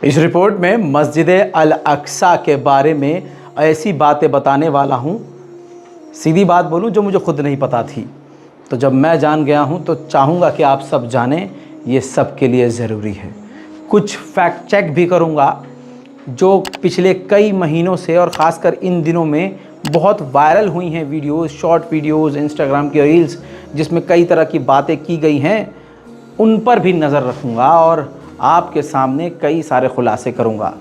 इस रिपोर्ट में मस्जिद अल अक्सा के बारे में ऐसी बातें बताने वाला हूँ, सीधी बात बोलूँ, जो मुझे खुद नहीं पता थी। तो जब मैं जान गया हूँ तो चाहूँगा कि आप सब जानें, ये सब के लिए ज़रूरी है। कुछ फैक्ट चेक भी करूँगा जो पिछले कई महीनों से और ख़ासकर इन दिनों में बहुत वायरल हुई हैं वीडियोस, शॉर्ट वीडियोस, इंस्टाग्राम की रील्स, जिसमें कई तरह की बातें की गई हैं, उन पर भी नज़र रखूँगा और आपके सामने कई सारे खुलासे करूँगा।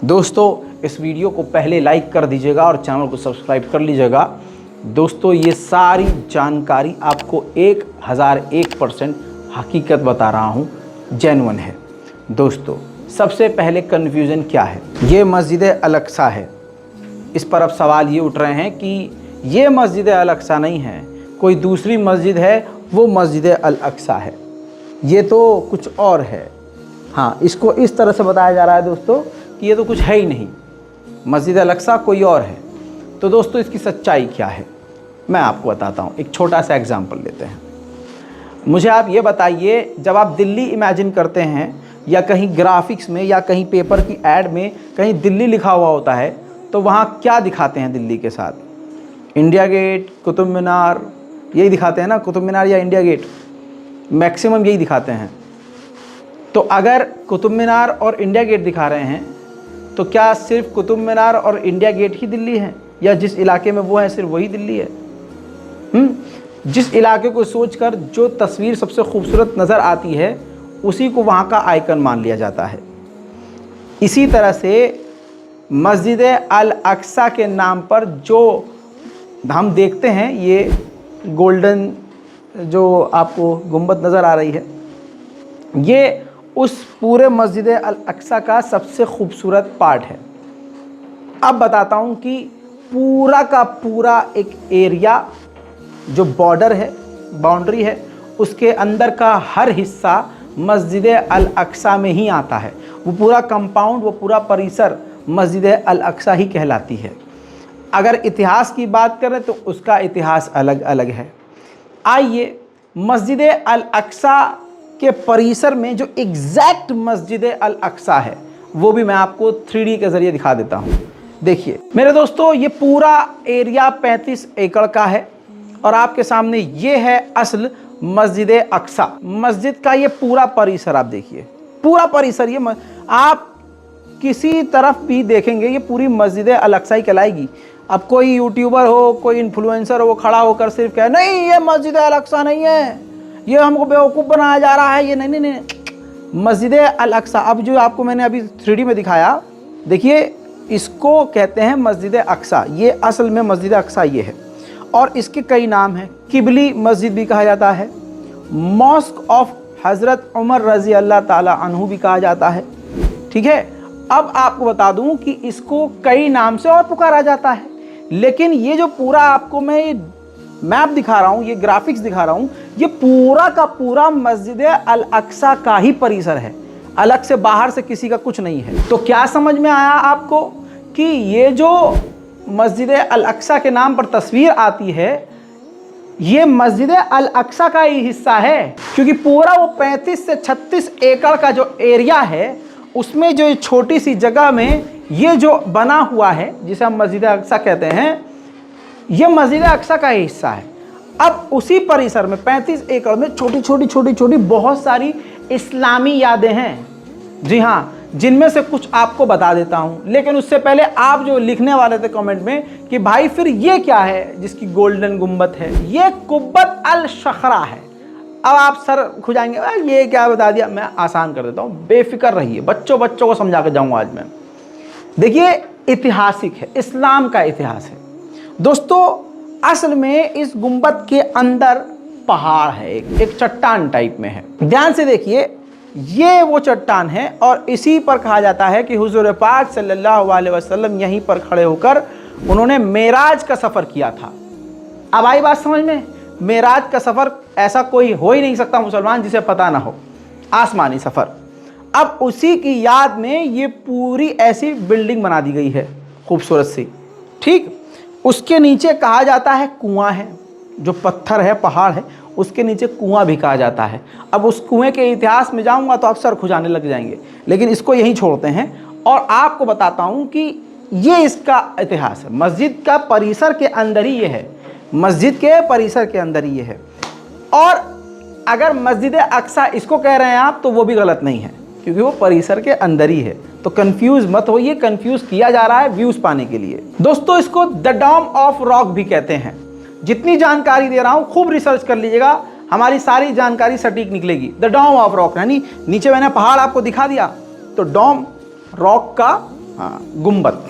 दोस्तों, इस वीडियो को पहले लाइक कर दीजिएगा और चैनल को सब्सक्राइब कर लीजिएगा। दोस्तों, ये सारी जानकारी आपको 1001% हकीकत बता रहा हूँ, जेन्युइन है। दोस्तों, सबसे पहले कन्फ्यूज़न क्या है? ये मस्जिद अल अक्सा है। इस पर अब सवाल ये उठ रहे हैं कि ये मस्जिद अल अक्सा नहीं है, कोई दूसरी मस्जिद है, वो मस्जिद अल अक्सा है, ये तो कुछ और है। हाँ, इसको इस तरह से बताया जा रहा है दोस्तों कि ये तो कुछ है ही नहीं, मस्जिद अल अक्सा कोई और है। तो दोस्तों, इसकी सच्चाई क्या है मैं आपको बताता हूँ। एक छोटा सा एग्जाम्पल लेते हैं। मुझे आप ये बताइए, जब आप दिल्ली इमेजिन करते हैं या कहीं ग्राफिक्स में या कहीं पेपर की ऐड में कहीं दिल्ली लिखा हुआ होता है, तो वहाँ क्या दिखाते हैं दिल्ली के साथ? इंडिया गेट, कुतुब मीनार, यही दिखाते हैं ना, कुतुब मीनार या इंडिया गेट, मैक्सिमम यही दिखाते हैं। तो अगर कुतुब मीनार और इंडिया गेट दिखा रहे हैं, तो क्या सिर्फ कुतुब मीनार और इंडिया गेट ही दिल्ली है, या जिस इलाके में वो है सिर्फ वही दिल्ली है? जिस इलाके को सोचकर जो तस्वीर सबसे खूबसूरत नज़र आती है, उसी को वहाँ का आइकन मान लिया जाता है। इसी तरह से मस्जिद अल अक्सा के नाम पर जो हम देखते हैं, ये गोल्डन जो आपको गुंबद नज़र आ रही है, ये उस पूरे मस्जिद अल अक्सा का सबसे खूबसूरत पार्ट है। अब बताता हूँ कि पूरा का पूरा एक एरिया जो बॉर्डर है, बाउंड्री है, उसके अंदर का हर हिस्सा मस्जिद अल अक्सा में ही आता है। वो पूरा कंपाउंड, वो पूरा परिसर मस्जिद अल अक्सा ही कहलाती है। अगर इतिहास की बात करें तो उसका इतिहास अलग अलग है। आइए मस्जिद अल अक्सा के परिसर में जो एग्जैक्ट मस्जिद अल अक्सा है, वो भी मैं आपको 3D के ज़रिए दिखा देता हूँ। देखिए मेरे दोस्तों, ये पूरा एरिया 35 एकड़ का है और आपके सामने ये है असल मस्जिद अक्सा। मस्जिद का ये पूरा परिसर आप देखिए, पूरा परिसर, ये आप किसी तरफ भी देखेंगे ये पूरी मस्जिद अल अक्सा ही कहलाएगी। अब कोई यूट्यूबर हो, कोई इन्फ्लुएंसर हो, वो खड़ा होकर सिर्फ कहे नहीं ये मस्जिद अल अक्सा नहीं है, ये हमको बेवकूफ़ बनाया जा रहा है, ये नहीं नहीं नहीं, मस्जिद अल अक्सा। अब जो आपको मैंने अभी 3D में दिखाया, देखिए इसको कहते हैं मस्जिद अक्सा। ये असल में मस्जिद अक्सा ये है और इसके कई नाम हैं। किबली मस्जिद भी कहा जाता है, मॉस्क ऑफ हज़रत उमर रज़ी अल्लाह ताला अन्हु भी कहा जाता है। ठीक है, अब आपको बता दूं कि इसको कई नाम से और पुकारा जाता है, लेकिन ये जो पूरा आपको मैं मैप दिखा रहा हूँ, ये ग्राफिक्स दिखा रहा हूँ, ये पूरा का पूरा मस्जिद अल अक्सा का ही परिसर है, अलग से बाहर से किसी का कुछ नहीं है। तो क्या समझ में आया आपको कि ये जो मस्जिद अल अक्सा के नाम पर तस्वीर आती है, ये मस्जिद अल अक्सा का ही हिस्सा है, क्योंकि पूरा वो 35 से 36 एकड़ का जो एरिया है, उसमें जो छोटी सी जगह में ये जो बना हुआ है, जिसे हम मस्जिद अक्सा कहते हैं, ये मस्जिद अक्सा का ही हिस्सा है। अब उसी परिसर में 35 एकड़ में छोटी छोटी बहुत सारी इस्लामी यादें हैं। जी हाँ, जिनमें से कुछ आपको बता देता हूं, लेकिन उससे पहले आप जो लिखने वाले थे कमेंट में कि भाई फिर ये क्या है जिसकी गोल्डन गुंबद है, ये कुब्बत अल शखरा है। अब आप सर खुजाएंगे, ये क्या बता दिया। मैं आसान कर देता हूँ, बेफिक्र रहिए, बच्चों को समझा कर जाऊँगा आज मैं। देखिए ऐतिहासिक है, इस्लाम का इतिहास है दोस्तों। असल में इस गुंबद के अंदर पहाड़ है, एक चट्टान टाइप में है। ध्यान से देखिए, ये वो चट्टान है और इसी पर कहा जाता है कि हुजूर पाक सल्लल्लाहु अलैहि वसल्लम यहीं पर खड़े होकर उन्होंने मेराज का सफ़र किया था। अब आई बात समझ में? मेराज का सफ़र ऐसा कोई हो ही नहीं सकता मुसलमान जिसे पता ना हो, आसमानी सफ़र। अब उसी की याद में ये पूरी ऐसी बिल्डिंग बना दी गई है खूबसूरत सी। ठीक, उसके नीचे कहा जाता है कुआं है, जो पत्थर है, पहाड़ है, उसके नीचे कुआं भी कहा जाता है। अब उस कुएं के इतिहास में जाऊंगा तो अक्सर खुजाने लग जाएंगे, लेकिन इसको यहीं छोड़ते हैं और आपको बताता हूं कि ये इसका इतिहास है। मस्जिद का परिसर के अंदर ही ये है, मस्जिद के परिसर के अंदर ही ये है। और अगर मस्जिद अक्सा इसको कह रहे हैं आप तो वो भी गलत नहीं है, क्योंकि वो परिसर के अंदर ही है। तो कंफ्यूज मत होइए, कंफ्यूज किया जा रहा है व्यूज पाने के लिए। दोस्तों इसको द डोम ऑफ रॉक भी कहते हैं। जितनी जानकारी दे रहा हूं खूब रिसर्च कर लीजिएगा, हमारी सारी जानकारी सटीक निकलेगी। द डोम ऑफ रॉक यानी नीचे मैंने पहाड़ आपको दिखा दिया, तो डोम रॉक का गुंबद।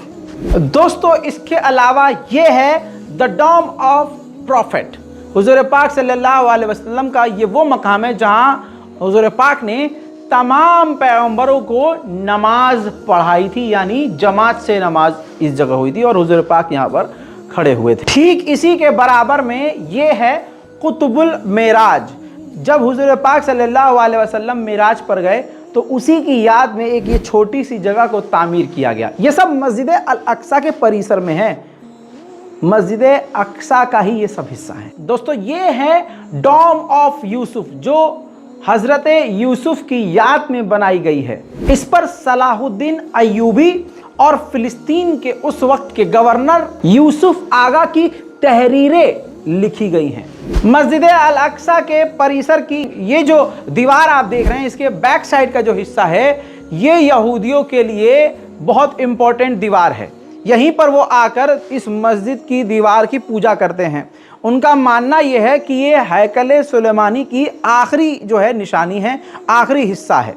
दोस्तों इसके अलावा ये है द डोम ऑफ प्रॉफिट। हुजूर पाक सल्लल्लाहु अलैहि वसल्लम का ये वो मकाम है जहां हुजूर पाक ने तमाम पैगंबरों को नमाज पढ़ाई थी, यानी जमात से नमाज इस जगह हुई थी और हुजूर पाक यहाँ पर खड़े हुए थे। ठीक इसी के बराबर में ये है कुतुबुल मेराज। जब हुजूर पाक सल्लल्लाहु अलैहि वसल्लम मेराज पर गए तो उसी की याद में एक ये छोटी सी जगह को तामीर किया गया। ये सब मस्जिद अल अक्सा के परिसर में है, मस्जिद अक्सा का ही ये सब हिस्सा है। दोस्तों ये है डोम ऑफ यूसुफ, जो हजरत यूसुफ की याद में बनाई गई है। इस पर सलाहुद्दीन अय्यूबी और फिलिस्तीन के उस वक्त के गवर्नर यूसुफ आगा की तहरीरें लिखी गई हैं। मस्जिद अल अक्सा के परिसर की ये जो दीवार आप देख रहे हैं, इसके बैक साइड का जो हिस्सा है, ये यहूदियों के लिए बहुत इंपॉर्टेंट दीवार है। यहीं पर वो आकर इस मस्जिद की दीवार की पूजा करते हैं। उनका मानना यह है कि ये हैकल सुलेमानी की आखिरी जो है निशानी है, आखिरी हिस्सा है,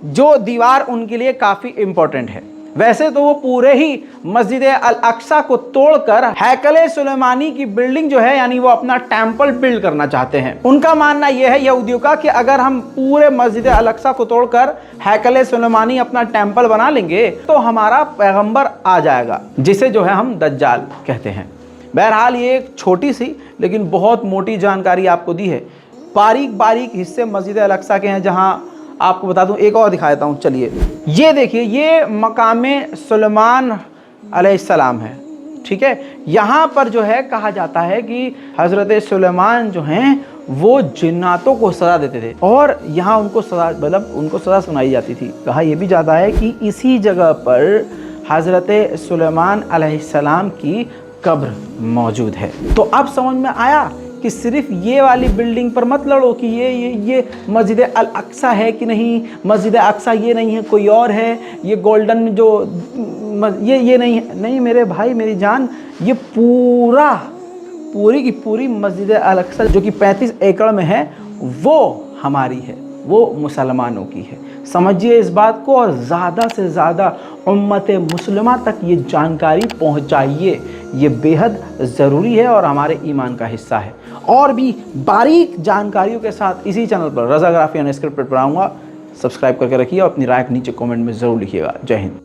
जो दीवार उनके लिए काफ़ी इंपॉर्टेंट है। वैसे तो वो पूरे ही मस्जिद अल अक्सा को तोड़कर हैकल सुलेमानी की बिल्डिंग जो है, यानी वो अपना टेम्पल बिल्ड करना चाहते हैं। उनका मानना यह है यहूदियों का कि अगर हम पूरे मस्जिद अल अक्सा को तोड़कर हैकल सुलेमानी अपना टेम्पल बना लेंगे तो हमारा पैगंबर आ जाएगा, जिसे जो है हम दज्जाल कहते हैं। बहरहाल ये एक छोटी सी लेकिन बहुत मोटी जानकारी आपको दी है। बारीक बारीक हिस्से मस्जिद अल अक्सा के हैं, जहाँ आपको बता दूं, एक और दिखा देता हूं। चलिए ये देखिए, ये मकामे सुलेमान अलैहिस्सलाम है, ठीक है। यहाँ पर जो है कहा जाता है कि हज़रत सुलेमान जो हैं वो जिन्नातों को सज़ा देते थे और यहाँ उनको सज़ा, मतलब उनको सज़ा सुनाई जाती थी। कहा यह भी जाता है कि इसी जगह पर हज़रत सुलेमान अलैहिस्सलाम की कब्र मौजूद है। तो अब समझ में आया कि सिर्फ ये वाली बिल्डिंग पर मत लड़ो कि ये मस्जिद अल अक्सा है कि नहीं, मस्जिद अक्सा ये नहीं है, कोई और है, ये गोल्डन जो ये नहीं है। नहीं मेरे भाई मेरी जान, ये पूरी की पूरी मस्जिद अल अक्सा जो कि 35 एकड़ में है, वो हमारी है, वो मुसलमानों की है। समझिए इस बात को और ज़्यादा से ज़्यादा उम्मत मुस्लिमा तक ये जानकारी पहुंचाइए। ये बेहद ज़रूरी है और हमारे ईमान का हिस्सा है। और भी बारीक जानकारियों के साथ इसी चैनल पर रज़ाग्राफी अनस्क्रिप्टेड पर आऊँगा। सब्सक्राइब करके रखिए और अपनी राय नीचे कमेंट में ज़रूर लिखिएगा। जय हिंद।